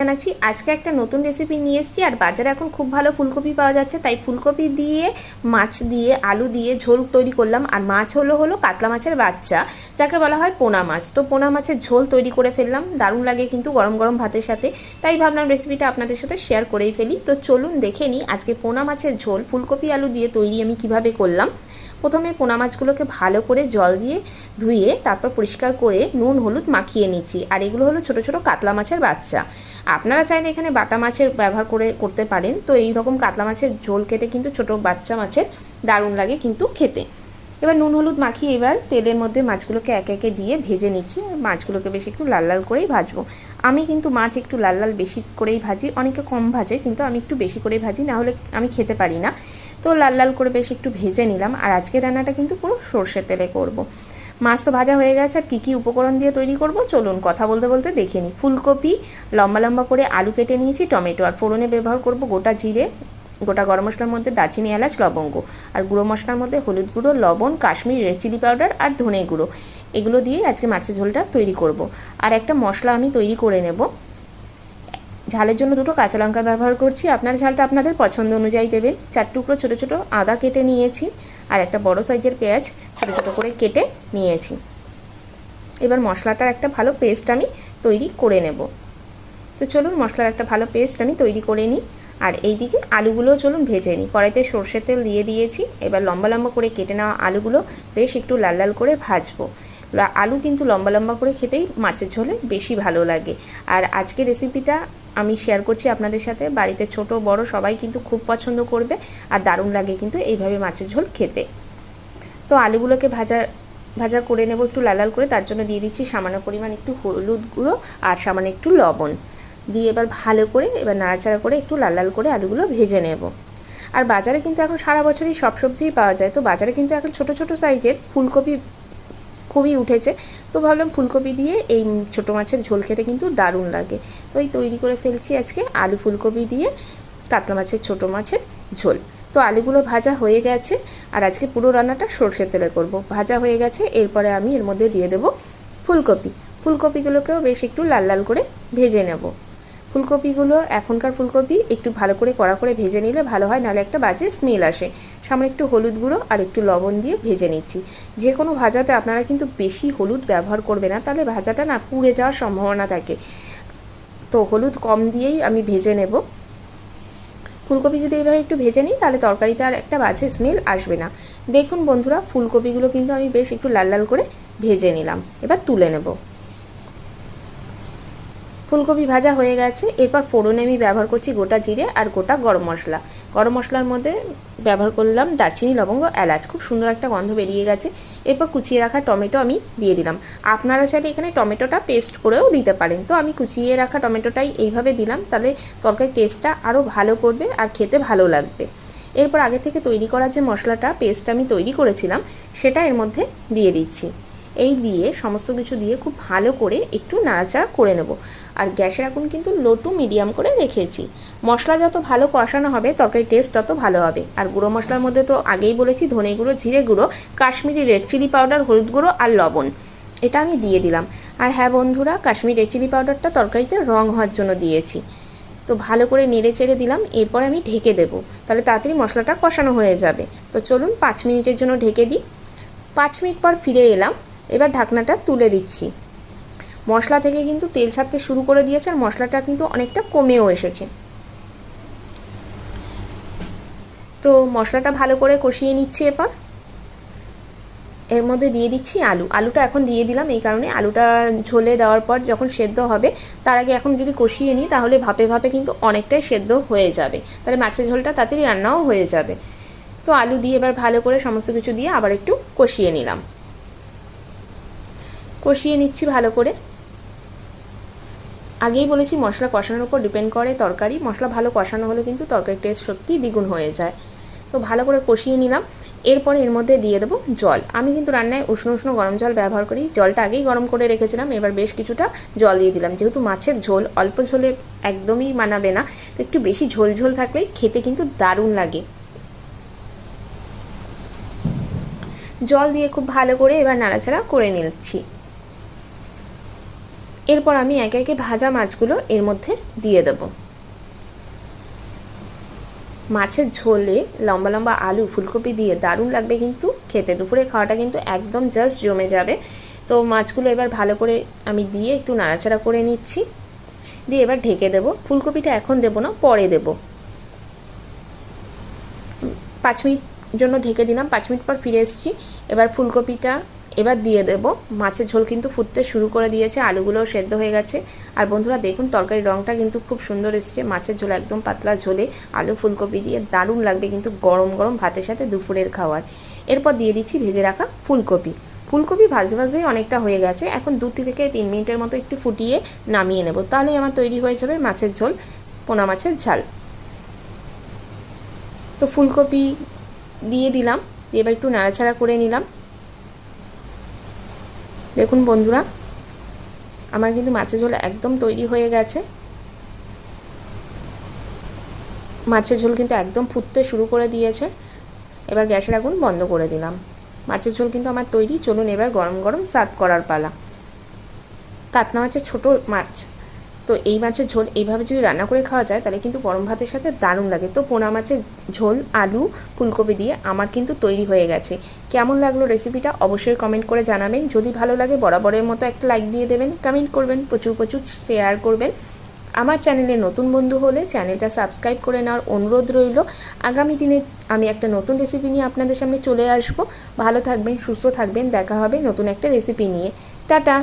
জানাচ্ছি আজকে একটা নতুন রেসিপি নিয়ে এসেছি। আর বাজারে এখন খুব ভালো ফুলকপি পাওয়া যাচ্ছে, তাই ফুলকপি দিয়ে মাছ দিয়ে আলু দিয়ে ঝোল তৈরি করলাম। আর মাছ হলো কাতলা মাছের বাচ্চা, যাকে বলা হয় পোনা মাছ। তো পোনা মাছের ঝোল তৈরি করে ফেললাম, দারুণ লাগে কিন্তু গরম গরম ভাতের সাথে। তাই ভাবলাম রেসিপিটা আপনাদের সাথে শেয়ার করেই ফেলি। তো চলুন দেখে নিই আজকে পোনা মাছের ঝোল ফুলকপি আলু দিয়ে তৈরি আমি কিভাবে করলাম। প্রথমে পোনা মাছগুলোকে ভালো করে জল দিয়ে ধুয়ে তারপর পরিষ্কার করে নুন হলুদ মাখিয়ে নিচ্ছি। আর এগুলো হলো ছোটো ছোটো কাতলা মাছের বাচ্চা। আপনারা চাইলে এখানে বাটা মাছের ব্যবহার করতে পারেন। তো এই রকম কাতলা মাছের ঝোল খেতে কিন্তু ছোটো বাচ্চা মাছের দারুণ লাগে কিন্তু খেতে। এবার নুন হলুদ মাখিয়ে এবার তেলের মধ্যে মাছগুলোকে একে একে দিয়ে ভেজে নিচ্ছি। মাছগুলোকে বেশি একটু লাল লাল করেই ভাজবো। আমি কিন্তু মাছ একটু লাল লাল বেশি করেই ভাজি, অনেকে কম ভাজে, কিন্তু আমি একটু বেশি করেই ভাজি, না হলে আমি খেতে পারি না। তো লাল লাল করে বেশ একটু ভেজে নিলাম। আর আজকের রান্নাটা কিন্তু পুরো সর্ষের তেলে করব। মাছ তো ভাজা হয়ে গেছে, আর কী কী উপকরণ দিয়ে তৈরি করব চলুন কথা বলতে বলতে দেখে নিই। ফুলকপি লম্বা লম্বা করে আলু কেটে নিয়েছি, টমেটো, আর ফোড়নে ব্যবহার করব গোটা জিরে, গোটা গরম মশলার মধ্যে দারচিনি এলাচ লবঙ্গ, আর গুঁড়ো মশলার মধ্যে হলুদ গুঁড়ো, লবণ, কাশ্মীরি রেড চিলি পাউডার আর ধনে গুঁড়ো। এগুলো দিয়ে আজকে মাছের ঝোলটা তৈরি করব। আর একটা মশলা আমি তৈরি করে নেব। ঝালের জন্য দুটো কাঁচা লঙ্কা ব্যবহার করছি, আপনার ঝালটা আপনাদের পছন্দ অনুযায়ী দেবেন। 4 টুকরো ছোটো ছোটো আদা কেটে নিয়েছি, আর একটা বড় সাইজের পেঁয়াজ ছোটো ছোটো করে কেটে নিয়েছি। এবার মশলাটার একটা ভালো পেস্ট আমি তৈরি করে নেব। তো চলুন মশলার একটা ভালো পেস্ট আমি তৈরি করে নিই। আর এইদিকে আলুগুলোও চলুন ভেজে নিই। কড়াইতে সর্ষের তেল দিয়ে দিয়েছি। এবার লম্বা লম্বা করে কেটে নেওয়া আলুগুলো বেশ একটু লাল লাল করে ভাজবো। আলু কিন্তু লম্বা লম্বা করে খেতেই মাছের ঝোলে বেশি ভালো লাগে। আর আজকে রেসিপিটা আমি শেয়ার করছি আপনাদের সাথে। বাড়িতে ছোট বড় সবাই কিন্তু খুব পছন্দ করবে, আর দারুণ লাগে কিন্তু এইভাবে মাছের ঝোল খেতে। তো আলুগুলোকে ভাজা করে নেব একটু লাল লাল করে। তার জন্য দিয়ে দিচ্ছি সামান্য পরিমাণ একটু হলুদ গুঁড়ো আর সামান্য একটু লবণ দিয়ে এবার ভালো করে এবার নাড়াচাড়া করে একটু লাল লাল করে আলুগুলো ভেজে নেব। আর বাজারে কিন্তু এখন সারা বছরই সব সবজিই পাওয়া যায়। তো বাজারে কিন্তু এখন ছোট ছোট সাইজের ফুলকপি খুবই উঠেছে। তো ভাবলাম ফুলকপি দিয়ে এই ছোটো মাছের ঝোল খেতে কিন্তু দারুণ লাগে। তো এই তৈরি করে ফেলছি আজকে আলু ফুলকপি দিয়ে কাতলা মাছের ছোটো মাছের ঝোল। তো আলুগুলো ভাজা হয়ে গেছে, আর আজকে পুরো রান্নাটা সর্ষের তেলে করব। ভাজা হয়ে গেছে, এরপরে আমি এর মধ্যে দিয়ে দেব ফুলকপিগুলোকেও বেশ একটু লাল লাল করে ভেজে নেব। ফুলকপিগুলো এখনকার ফুলকপি একটু ভালো করে কড়া করে ভেজে নিলে ভালো হয়, নাহলে একটা বাজে স্মেল আসে। সামনে একটু হলুদ গুঁড়ো আর একটু লবণ দিয়ে ভেজে নিচ্ছি। যে কোনো ভাজাতে আপনারা কিন্তু বেশি হলুদ ব্যবহার করবে না, তাহলে ভাজাটা না পুড়ে যাওয়ার সম্ভাবনা থাকে। তো হলুদ কম দিয়েই আমি ভেজে নেব। ফুলকপি যদি এইভাবে একটু ভেজে নিই তাহলে তরকারিতে আর একটা বাজে স্মেল আসবে না। দেখুন বন্ধুরা, ফুলকপিগুলো কিন্তু আমি বেশ একটু লাল লাল করে ভেজে নিলাম। এবার তুলে নেব। ফুলকপি ভাজা হয়ে গেছে। এরপর ফোড়নে আমি ব্যবহার করছি গোটা জিরে আর গোটা গরম মশলা। গরম মশলার মধ্যে ব্যবহার করলাম দারচিনি লবঙ্গ এলাচ, খুব সুন্দর একটা গন্ধ বেরিয়ে গেছে। এরপর কুচিয়ে রাখা টমেটো আমি দিয়ে দিলাম। আপনারা চাইলে এখানে টমেটোটা পেস্ট করেও দিতে পারেন। তো আমি কুচিয়ে রাখা টমেটোটাই এইভাবে দিলাম, তাহলে তরকারির টেস্টটা আরও ভালো করবে আর খেতে ভালো লাগবে। এরপর আগে থেকে তৈরি করা যে মশলাটা পেস্টটা আমি তৈরি করেছিলাম সেটা এর মধ্যে দিয়ে দিচ্ছি। এই দিয়ে সমস্ত কিছু দিয়ে খুব ভালো করে একটু নাড়াচাড়া করে নেব। আর গ্যাসের আগুন কিন্তু লো টু মিডিয়াম করে রেখেছি। মশলা যত ভালো কষানো হবে তরকারির টেস্ট তত ভালো হবে। আর গুঁড়ো মশলার মধ্যে তো আগেই বলেছি ধনে গুঁড়ো, জিরে গুঁড়ো, কাশ্মীরি রেড চিলি পাউডার, হলুদ গুঁড়ো আর লবণ, এটা আমি দিয়ে দিলাম। আর হ্যাঁ বন্ধুরা, কাশ্মীরি রেড চিলি পাউডারটা তরকারিতে রং হওয়ার জন্য দিয়েছি। তো ভালো করে নেড়ে চেড়ে দিলাম। এরপর আমি ঢেকে দেবো, তাহলে তাড়াতাড়ি মশলাটা কষানো হয়ে যাবে। তো চলুন 5 মিনিটের জন্য ঢেকে দিই। 5 মিনিট পর ফিরে এলাম। এবার ঢাকনাটা তুলে দিচ্ছি। মশলা থেকে কিন্তু তেল ছাড়তে শুরু করে দিয়েছে, আর মশলাটা কিন্তু অনেকটা কমেও এসেছে। তো মশলাটা ভালো করে কষিয়ে নিচ্ছি। এরপর এর মধ্যে দিয়ে দিচ্ছি আলুটা এখন দিয়ে দিলাম এই কারণে, আলুটা ঝোলে দেওয়ার পর যখন সেদ্ধ হবে তার আগে এখন যদি কষিয়ে নিই তাহলে ভাপে ভাপে কিন্তু অনেকটাই সেদ্ধ হয়ে যাবে, তাহলে মাছের ঝোলটা তাড়াতাড়ি রান্নাও হয়ে যাবে। তো আলু দিয়ে এবার ভালো করে সমস্ত কিছু দিয়ে আবার একটু কষিয়ে নিলাম। কষিয়ে নিচ্ছি ভালো করে। আগেই বলেছি মশলা কষানোর উপর ডিপেন্ড করে তরকারি। মশলা ভালো কষানো হলে কিন্তু তরকারির টেস্ট সত্যিই দ্বিগুণ হয়ে যায়। তো ভালো করে কষিয়ে নিলাম। এরপরে এর মধ্যে দিয়ে দেবো জল। আমি কিন্তু রান্নায় উষ্ণ উষ্ণ গরম জল ব্যবহার করি। জলটা আগেই গরম করে রেখেছিলাম। এবার বেশ কিছুটা জল দিয়ে দিলাম। যেহেতু মাছের ঝোল অল্প ঝোলে একদমই মানাবে না, তো একটু বেশি ঝোল ঝোল থাকলেই খেতে কিন্তু দারুণ লাগে। জল দিয়ে খুব ভালো করে এবার নাড়াচাড়া করে নিচ্ছি। এরপর আমি একে একে ভাজা মাছগুলো এর মধ্যে দিয়ে দেব। মাছের ঝোলে লম্বা লম্বা আলু ফুলকপি দিয়ে দারুণ লাগবে কিন্তু খেতে। দুপুরে খাওয়াটা কিন্তু একদম জাস্ট জমে যাবে। তো মাছগুলো এবার ভালো করে আমি দিয়ে একটু নাড়াচাড়া করে নিচ্ছি, দিয়ে এবার ঢেকে দেব। ফুলকপিটা এখন দেব না, পরে দেব। 5 মিনিট জন্য ঢেকে দিলাম, 5 মিনিট পর ফিরে এসেছি। এবার ফুলকপিটা এবার দিয়ে দেব। মাছের ঝোল কিন্তু ফুটতে শুরু করে দিয়েছে, আলুগুলোও সেদ্ধ হয়ে গেছে। আর বন্ধুরা দেখুন তরকারির রঙটা কিন্তু খুব সুন্দর এসেছে। মাছের ঝোল একদম পাতলা ঝোলে আলু ফুলকপি দিয়ে দারুণ লাগবে কিন্তু গরম গরম ভাতের সাথে দুপুরের খাওয়ার। এরপর দিয়ে দিচ্ছি ভেজে রাখা ফুলকপি। ফুলকপি ভাজে ভাজেই অনেকটা হয়ে গেছে, এখন 2 থেকে 3 মিনিটের মতো একটু ফুটিয়ে নামিয়ে নেব। তাহলেই আমার তৈরি হয়ে যাবে মাছের ঝোল, পোনা মাছের ঝাল। তো ফুলকপি দিয়ে দিলাম, দিয়ে এবার একটু নাড়াচাড়া করে নিলাম। দেখুন বন্ধুরা আমার কিন্তু মাছের ঝোল একদম তৈরি হয়ে গেছে। মাছের ঝোল কিন্তু একদম ফুটতে শুরু করে দিয়েছে। এবার গ্যাসের আগুন বন্ধ করে দিলাম। মাছের ঝোল কিন্তু আমার তৈরি। চলুন এবার গরম গরম সার্ভ করার পালা। কাতলা মাছের ছোট মাছ, তো এই মাছের ঝোল এইভাবে যদি রান্না করে খাওয়া যায় তাহলে কিন্তু গরম ভাতের সাথে দারুণ লাগে। তো পোনা মাছের ঝোল আলু ফুলকপি দিয়ে আমার কিন্তু তৈরি হয়ে গেছে। কেমন লাগলো রেসিপিটা অবশ্যই কমেন্ট করে জানাবেন। যদি ভালো লাগে বরাবরের মতো একটা লাইক দিয়ে দেবেন, কমেন্ট করবেন, প্রচুর প্রচুর শেয়ার করবেন। আমার চ্যানেলে নতুন বন্ধু হলে চ্যানেলটা সাবস্ক্রাইব করে নেওয়ার অনুরোধ রইল। আগামী দিনে আমি একটা নতুন রেসিপি নিয়ে আপনাদের সামনে চলে আসব। ভালো থাকবেন, সুস্থ থাকবেন, দেখা হবে নতুন একটা রেসিপি নিয়ে। টাটা।